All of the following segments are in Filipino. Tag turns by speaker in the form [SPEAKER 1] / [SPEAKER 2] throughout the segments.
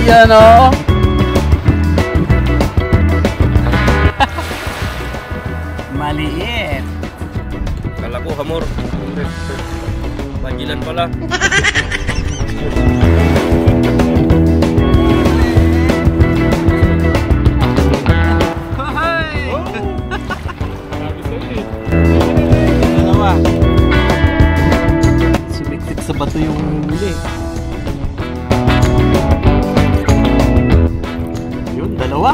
[SPEAKER 1] Yan o. Maliit.
[SPEAKER 2] Kala ko hamor. Pagilan pala.
[SPEAKER 1] Dalawa. Sumiktik sa bato yung huli. Yun, dalawa.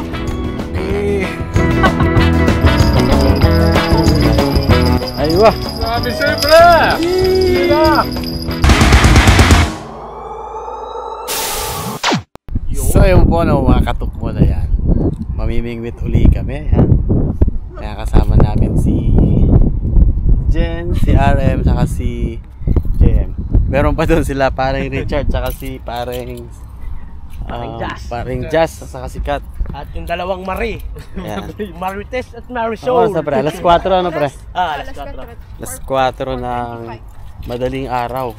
[SPEAKER 1] Aywa.
[SPEAKER 2] Sabi sa'yo, pre! Sila!
[SPEAKER 1] So yung po no, mga katukmo na yan. Mamimingwit uli kami ha? Kaya kasama namin si Jen, si RM, saka si JM. Meron pa doon sila parang Richard, saka si parang Jazz, saka si Kat.
[SPEAKER 3] At yung dalawang Marie.
[SPEAKER 1] Yan.
[SPEAKER 3] Marites at Marisol.
[SPEAKER 1] Sa pre, alas 4 ano pre?
[SPEAKER 3] Alas 4.
[SPEAKER 1] Alas 4 ng madaling araw.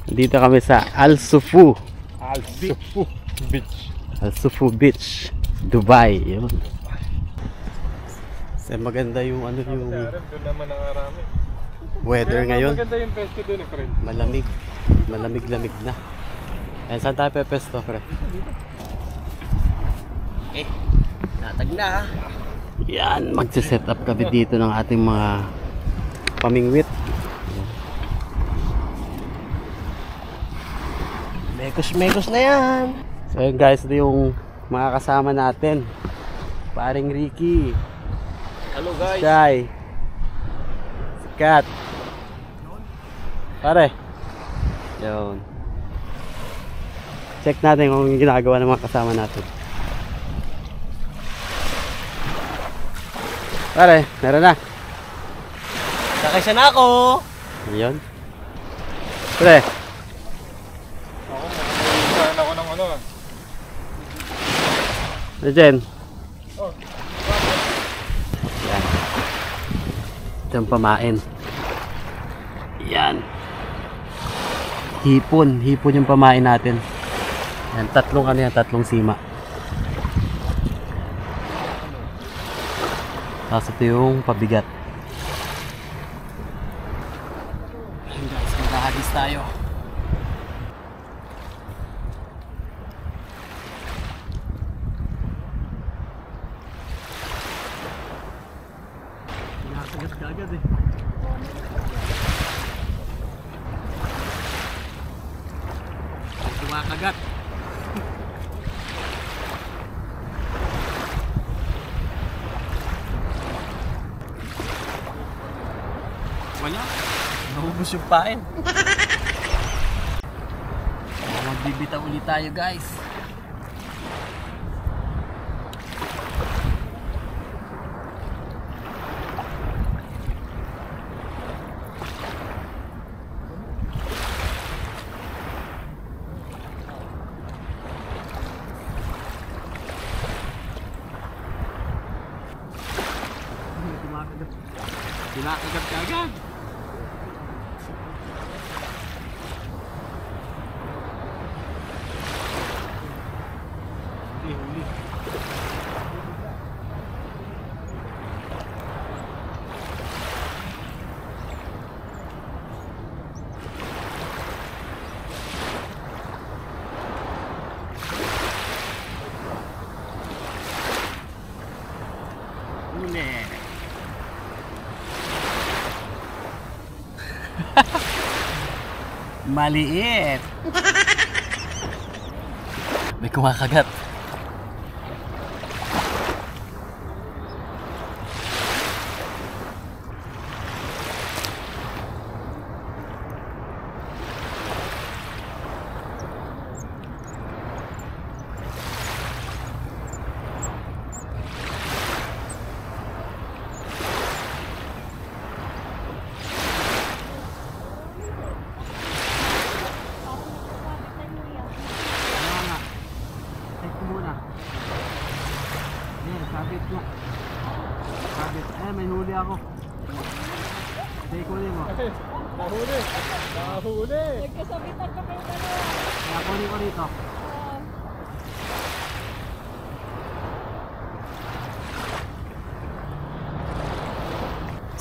[SPEAKER 1] Dito kami sa Al Sufu.
[SPEAKER 3] Al Sufu Beach.
[SPEAKER 1] Al Sufu Beach, Dubai. Yun. So, maganda yung ano yung
[SPEAKER 2] Doon naman nakarami.
[SPEAKER 1] weather ngayon.
[SPEAKER 2] Maganda yung pesto doon eh, friend.
[SPEAKER 1] Malamig. Malamig-lamig na. Ayan, saan tayo pepesto, pre?
[SPEAKER 3] Natag na.
[SPEAKER 1] Yan, magsiset up kami dito ng ating mga pamingwit.
[SPEAKER 3] Mekos na yan.
[SPEAKER 1] So yun guys, ito yung mga kasama natin. Paring Ricky,
[SPEAKER 2] Hello guys.
[SPEAKER 1] Shy, si Kat. Pare. Yun. Check natin kung yung ginagawa ng mga kasama natin. Pare, meron na.
[SPEAKER 3] Nakasya na ako.
[SPEAKER 1] Ayun. Pre.
[SPEAKER 2] Saan ako ng ano?
[SPEAKER 1] Jen. Yan. Diyan pamain. Yan. Hipon yung pamain natin. Yan, tatlong sima. Tapos ito yung pabigat. Ayan guys, magkahagis tayo. Nakasagat ka agad eh. Kumakagat. Wala. Naubos yung pain. Magbibitaw ulit tayo guys. Kinakagat ka agad. Huli. Maliit. May kumakagat. May huli ako. Sige, kunin mo.
[SPEAKER 2] Nahuli! Nahuli!
[SPEAKER 4] Nagkasabitan ka kayo dalawa.
[SPEAKER 1] Kunin ko dito.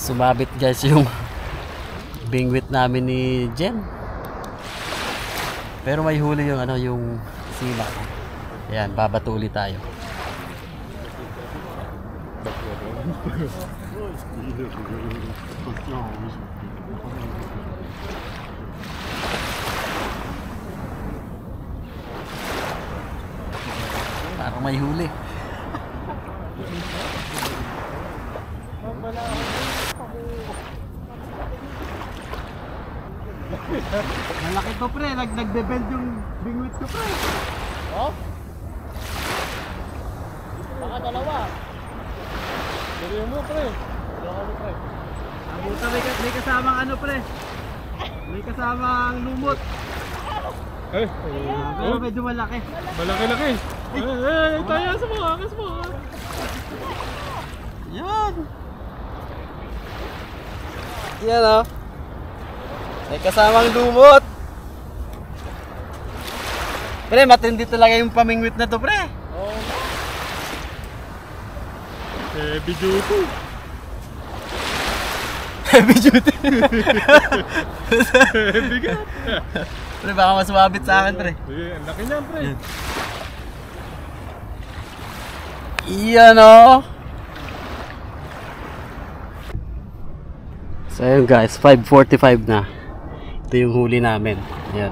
[SPEAKER 1] Sumabit guys yung bingwit namin ni Jen. Pero may huli yung ano, yung sila. Ayan, babato ulit tayo. Parang may huli. Malaki to pre, nagbe-bend yung bingwit ko pre. Oh? Baka dalawa.
[SPEAKER 2] Dali mo, pre.
[SPEAKER 1] Abuta may kasamang ano pre. May kasamang lumot.
[SPEAKER 2] Eh,
[SPEAKER 1] Pero medyo malaki.
[SPEAKER 2] malaki-laki. Tayo sa mga, kas mo.
[SPEAKER 1] Yan. Yan oh. May kasamang lumot. Pre, matindi talaga yung pamingwit na to pre.
[SPEAKER 2] Heavy duty.
[SPEAKER 1] Heavy duty.
[SPEAKER 2] Heavy ka.
[SPEAKER 1] Pre, baka masumabit sa akin pre.
[SPEAKER 2] Sige, ang laki niyan, pre.
[SPEAKER 1] Iyan oh. So ayun guys, 5:45 na. Ito yung huli namin. Ayan.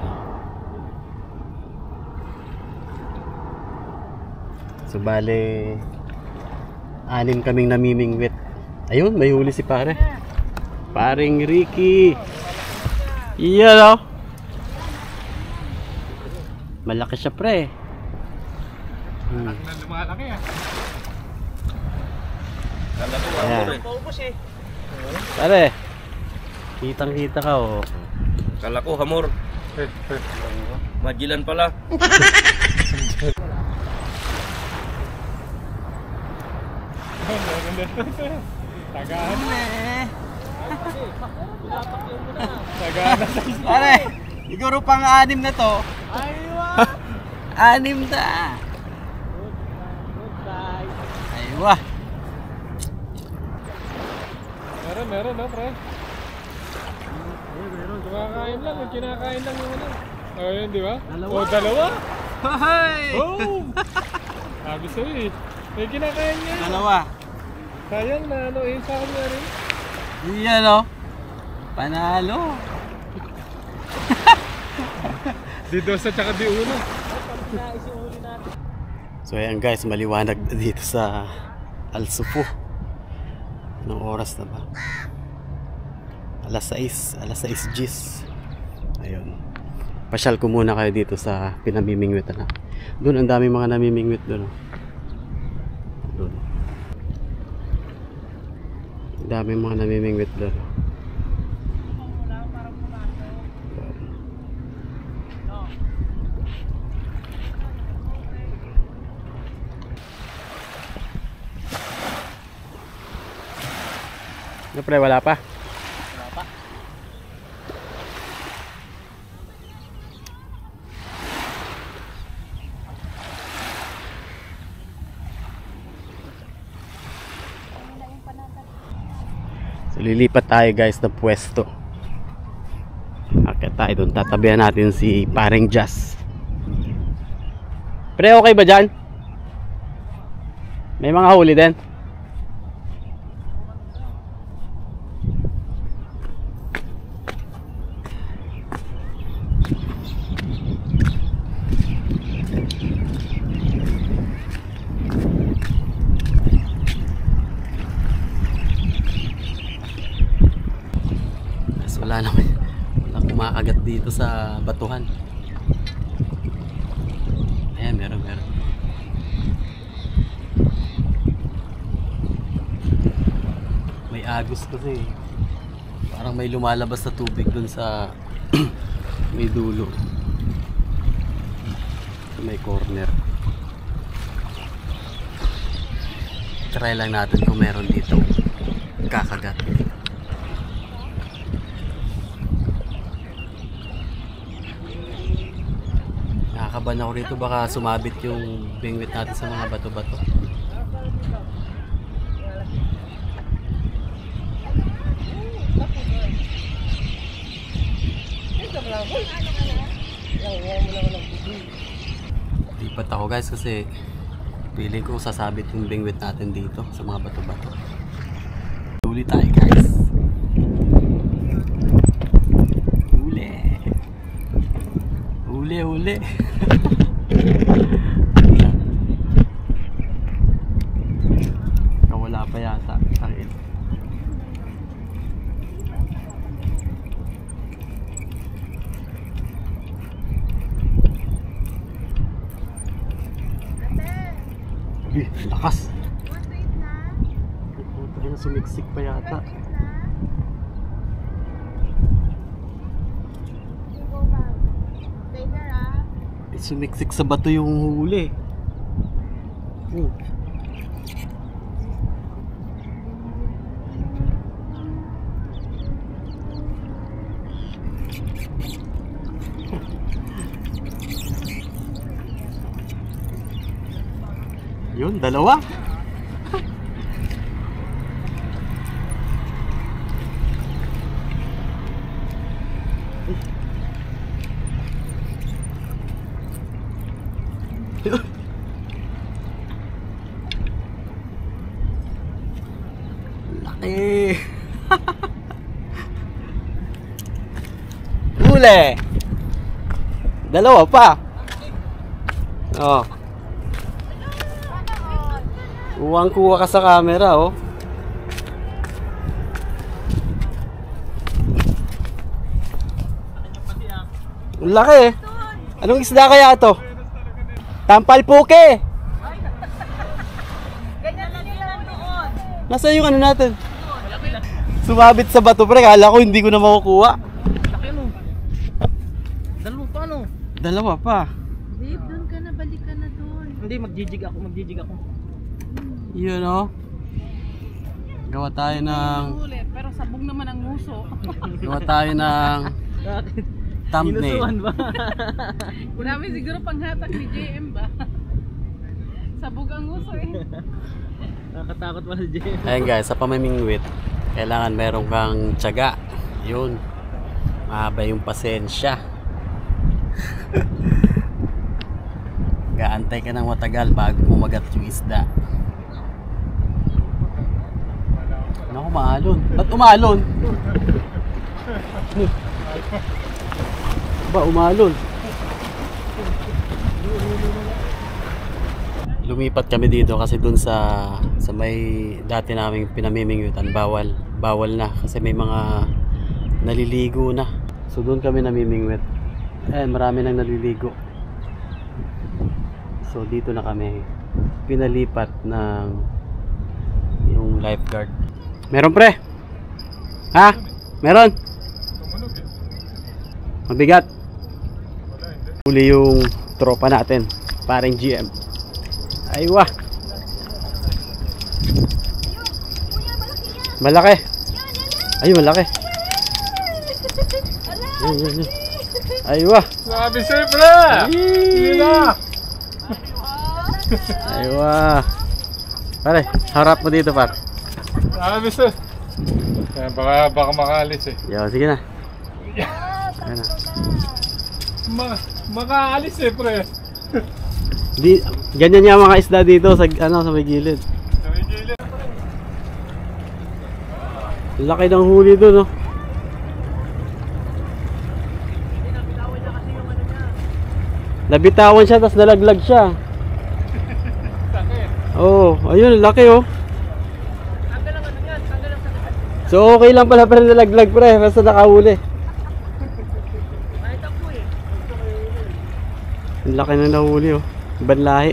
[SPEAKER 1] So bale 6 kaming namimingwit. Ayun, may huli si pare. Paring Ricky. Iyan oh. Malaki siya pre.
[SPEAKER 2] Lumalaki ah.
[SPEAKER 1] Ayan.
[SPEAKER 3] Paubos eh.
[SPEAKER 1] Pare, kitang-kita ka oh.
[SPEAKER 4] Kala ko hamor. Majilan pala.
[SPEAKER 2] Tagaan. Tagaan na size.
[SPEAKER 1] Pare, siguro pang-6 na to. Aywa! 6 na. Aywa.
[SPEAKER 2] Meron na, pre. Kumakain lang, yung kinakain lang yung ano. Oh, yun, di ba?
[SPEAKER 1] Dalawa.
[SPEAKER 2] Oh, dalawa.
[SPEAKER 1] Hoy!
[SPEAKER 2] Oh! Sabi sa'yo eh. May kinakain niya.
[SPEAKER 1] Dalawa.
[SPEAKER 2] Sayang na ano eh, sa akin nga rin.
[SPEAKER 1] Iyan oh. Panalo.
[SPEAKER 2] Di dos at saka di uno.
[SPEAKER 1] So ayan guys, maliwanag na dito sa Alsupo. Anong oras na ba? Alas 6 Gis. Ayun. Pasyal ko muna kayo dito sa pinamimingwitan na. Doon ang dami mga namimingwit doon. Doon. Ang dami mga namimingwit doon. Ano pre, wala pa?
[SPEAKER 3] Wala pa.
[SPEAKER 1] So lilipat tayo guys ng pwesto. Akit tayo doon, tatabihan natin si Paring Jazz. Pre, okay ba dyan? May mga huli din? Wala naman, wala kumakagat dito sa batuhan. Ayan, meron. May agos kasi, parang may lumalabas na tubig dun sa may dulo, may corner. Try lang natin kung meron dito kakagat. Nakakaban ako rito, baka sumabit yung bingwit natin sa mga bato-bato.
[SPEAKER 3] 5
[SPEAKER 1] Lipat ako guys kasi feeling ko sasabit yung bingwit natin dito sa mga bato-bato. Huli tayo guys. Huli. Wala pa yata. Sakit. Lakas. Ay, sumiksik pa yata. Sumiksik sa bato yung huli. Yun, dalawa. Laki. Huli. Dalawa pa. Oh. Kuwang-kuha ka sa camera, oh. Laki eh. Anong isda kaya to? Tampal puke. Nasaan yung ano natin? Sumabit sa bato pre, kala ko hindi ko na makukuha.
[SPEAKER 3] Laki mo. Dalawa pa ano?
[SPEAKER 1] Dalawa pa.
[SPEAKER 5] Babe, doon ka na, balik ka na doon.
[SPEAKER 3] Hindi, magjijig ako.
[SPEAKER 1] Yun oh. Gawa tayo ng
[SPEAKER 5] Ulit, pero sabog naman ang nguso.
[SPEAKER 1] gawa tayo ng thumbnail.
[SPEAKER 3] Inusuhan ba?
[SPEAKER 5] Marami siguro panghatak ni JM ba? Sabog ang nguso eh.
[SPEAKER 3] Nakatakot pala si Jay.
[SPEAKER 1] Ayun guys, sa pamimingwit, kailangan meron kang tiyaga. Yun. Mahaba yung pasensya. Gaantay ka ng matagal bago kumagat yung isda. Naku, maalon. Ba't umalon? Ba, umalon? Lumipat kami dito kasi dun sa may dati naming pinamimingwitan, bawal na kasi may mga naliligo na. So dun kami namimingwit. Marami nang naliligo. So dito na kami pinalipat ng yung lifeguard. Meron pre? Ha? Meron? Mabigat. Huli yung tropa natin, paring GM. Aywa. Malaki. Ay, malaki. Yan. Aywa.
[SPEAKER 2] Sabi sa'yo, pre! Hindi na!
[SPEAKER 1] Aywa. Pare, harap mo dito, par.
[SPEAKER 2] Sabi sa'yo. Baka makalis eh.
[SPEAKER 1] Yo, sige na. Ayan na.
[SPEAKER 2] Makaalis eh, pre.
[SPEAKER 1] Ganyan yung mga isda dito sa sa may gilid. Laki ng huli doon, no? Nabitawan siya, tapos nalaglag siya. Oh, ayun, laki oh. So okay lang pala pero nalaglag pre, basta nakahuli. Ang laki na nahuli oh. Ibang lahi.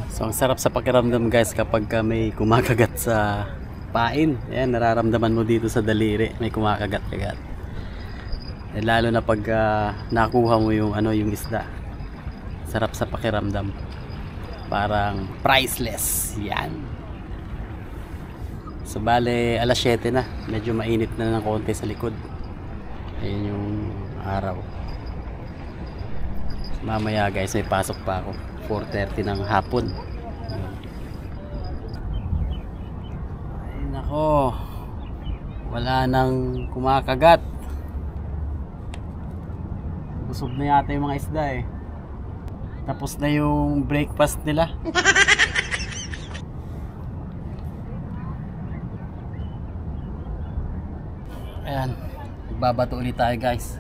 [SPEAKER 1] So ang sarap sa pakiramdam guys kapag may kumakagat sa pain. Ayan, nararamdaman mo dito sa daliri, may kumakagat-kagat. Lalo na pag nakuha mo yung yung isda. Sarap sa pakiramdam. Parang priceless. Yan. So bale alas 7 na. Medyo mainit na ng konti sa likod. Ayun yung araw. Mamaya guys may pasok pa ako 4:30 ng hapon. Ay nako, Wala nang kumakagat. Busog na yata yung mga isda eh. Tapos na yung breakfast nila. Ayan, magbabato ulit tayo guys.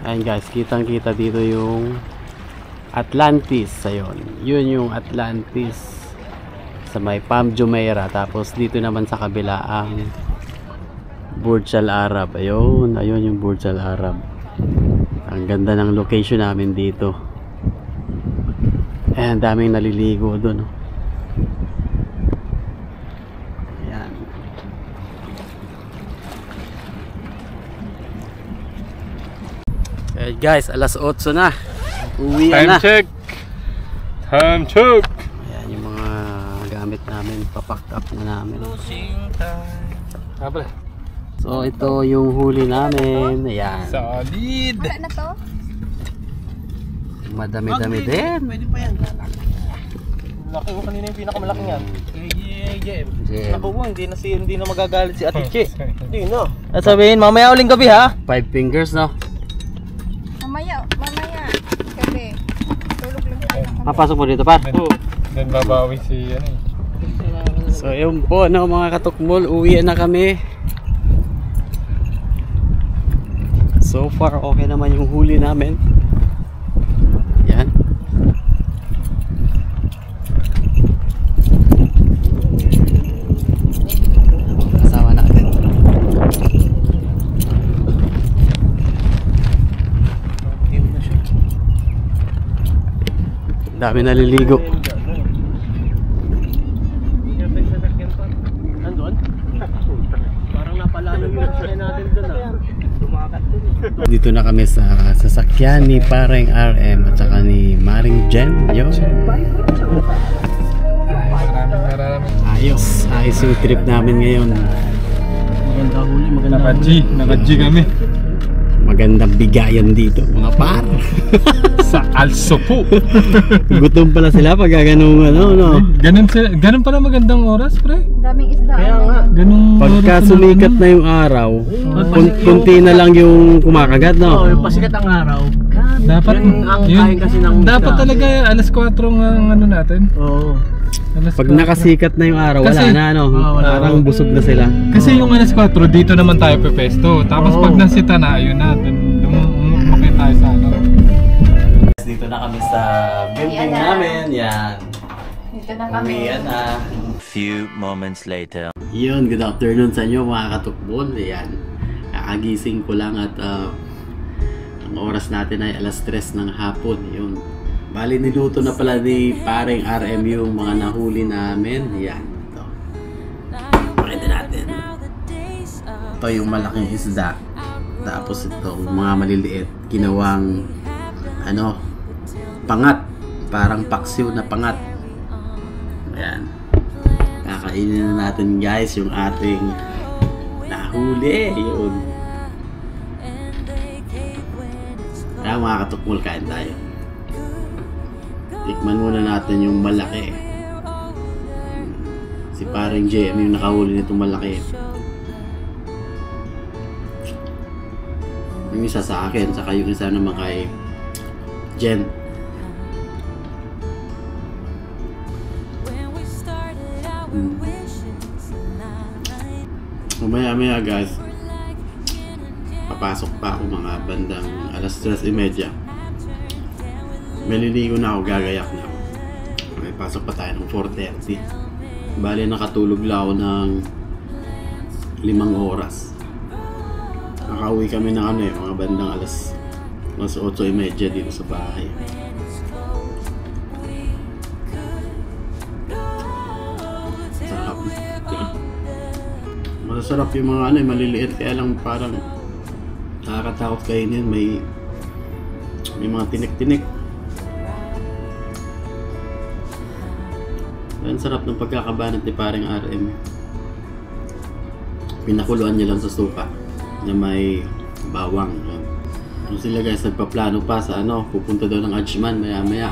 [SPEAKER 1] Ayan guys, kitang kita dito yung Atlantis. Ayun, yun yung Atlantis sa may Palm Jumeirah. Tapos dito naman sa kabila ang Burj Al Arab. Ayun, ayun yung Burj Al Arab. Ang ganda ng location namin dito. Ayan, daming naliligo doon. Ayan. Okay guys, alas 8 na. Uwi na.
[SPEAKER 2] Time check.
[SPEAKER 1] Ayan yung mga gamit namin. Papack up na namin. So ito yung huli namin. Ayan.
[SPEAKER 2] Solid.
[SPEAKER 5] Wala na to?
[SPEAKER 1] Madami-dami din.
[SPEAKER 3] Pwede pa yan. Laki mo kanina yung pinakamalaki yan.
[SPEAKER 1] Jem.
[SPEAKER 3] Naku mo, hindi na magagalit si Ate Che. Hindi na. At sabihin, mamaya uling gabi ha.
[SPEAKER 1] 5 fingers no?
[SPEAKER 5] Mamaya. Gabi. Tulog lang tayo.
[SPEAKER 1] Papasok mo dito par.
[SPEAKER 2] Then babawi si ano eh.
[SPEAKER 1] So yun po no mga katukmol. Uwi na kami. So far okay naman yung huli namin. Yan. Kasama natin. Dami naliligo.
[SPEAKER 3] Nandun? Parang napalalo yung sasakyan natin dun ah. Dumakat dun eh.
[SPEAKER 1] Dito na kami sa sasakyan ni Pareng RM at saka ni Maring Jen. Yun.
[SPEAKER 2] Maraming.
[SPEAKER 1] Ayos yung trip namin ngayon.
[SPEAKER 3] Maganda huli, maganda
[SPEAKER 2] Naka-G kami.
[SPEAKER 1] Magandang bigayan dito mga par.
[SPEAKER 2] Sa Alsopo.
[SPEAKER 1] Gutom pala sila pag ganung ano no.
[SPEAKER 2] Ganun pala magandang oras, pre.
[SPEAKER 5] Daming isda.
[SPEAKER 3] Kaya nga.
[SPEAKER 2] Ganung
[SPEAKER 1] Pagka
[SPEAKER 2] oras
[SPEAKER 1] sumikat na yung araw, kunti na lang yung kumakagat
[SPEAKER 3] Oo,
[SPEAKER 1] no.
[SPEAKER 3] yung pasikat ang araw.
[SPEAKER 2] dapat
[SPEAKER 3] Yun ang kain kasi ng
[SPEAKER 2] dapat
[SPEAKER 3] isda.
[SPEAKER 2] talaga alas 4 ang ano natin.
[SPEAKER 3] Oo.
[SPEAKER 2] Alas
[SPEAKER 1] Pag
[SPEAKER 2] 4.
[SPEAKER 1] nakasikat na yung araw, wala
[SPEAKER 2] Kasi-
[SPEAKER 1] na ano.
[SPEAKER 3] wala.
[SPEAKER 1] Parang busog na sila.
[SPEAKER 2] Kasi yung alas 4 dito naman tayo pepesto. Tapos
[SPEAKER 3] Oo.
[SPEAKER 2] pag nasita na ayun na, dun umakit tayo sa ano.
[SPEAKER 1] Dito na kami sa building namin. Yan.
[SPEAKER 5] Dito na kami.
[SPEAKER 1] Uwian na.
[SPEAKER 6] Few moments later.
[SPEAKER 1] Yun, good afternoon sa inyo mga katukbol. Ayan, kakagising ko lang at ang oras natin ay alas 3 ng hapon. Yun, bali niluto na pala ni Pareng RM yung mga nahuli namin. Ayan, ito. Pakita natin. Ito yung malaking isda. Tapos ito, mga maliliit. Ginawang ano, pangat. Parang paksiw na pangat. Ayan. Kakainin na natin guys yung ating nahuli. Yun. Kaya mga katukmol, kain tayo. Tikman muna natin yung malaki. Si Pareng JM yung nakahuli nitong malaki. Yung isa sa akin, saka yung isa naman kay Jen. Mamaya guys, papasok pa ako mga bandang alas 3:30. Maliligo na ako, gagayak na ako. May pasok pa tayo ng 4:30. Bali nakatulog lang ako ng 5 oras. Nakauwi kami ng ano mga bandang alas 8:30 dito sa bahay. Sarap. Masarap yung mga ano, maliliit, kaya lang parang nakakatakot kainin. May mga tinik-tinik. Ang sarap ng pagkakabanat ni paring RM. Pinakuluan niya lang sa suka na may bawang. Ano sila guys, nagpaplano pa sa pupunta daw ng Ajman maya-maya.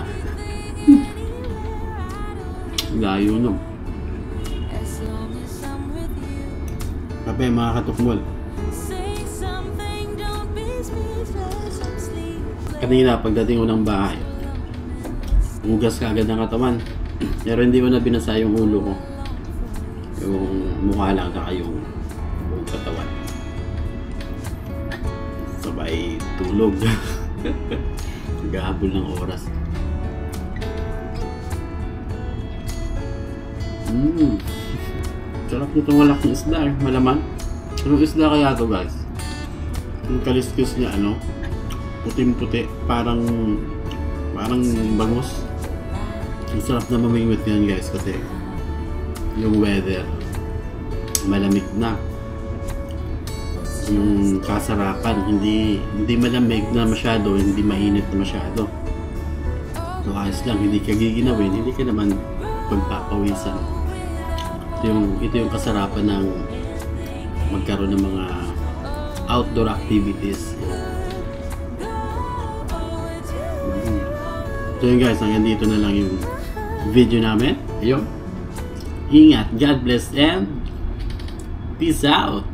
[SPEAKER 1] Layo no. Kape mga katukmol. Kanina pagdating ko ng bahay, hugas ka agad ng katawan. Pero hindi ko na binasa yung ulo ko. Yung mukha lang na yung buong katawan. Sabay tulog. Gahabol ng oras. Sarap nitong malaking isda. Malaman. Anong isda kaya to guys? Yung kaliskis niya puting-puti. Parang bangus. Ang sarap na mamingwit yan guys kasi yung weather malamig na. Yung kasarapan hindi malamig na masyado, hindi mainit na masyado. So ayos lang, hindi ka giginawin, hindi ka naman pagpapawisan. Ito yung kasarapan ng magkaroon ng mga outdoor activities. So yun guys, hanggang dito na lang yung video namin. Ayun. Ingat, God bless and peace out.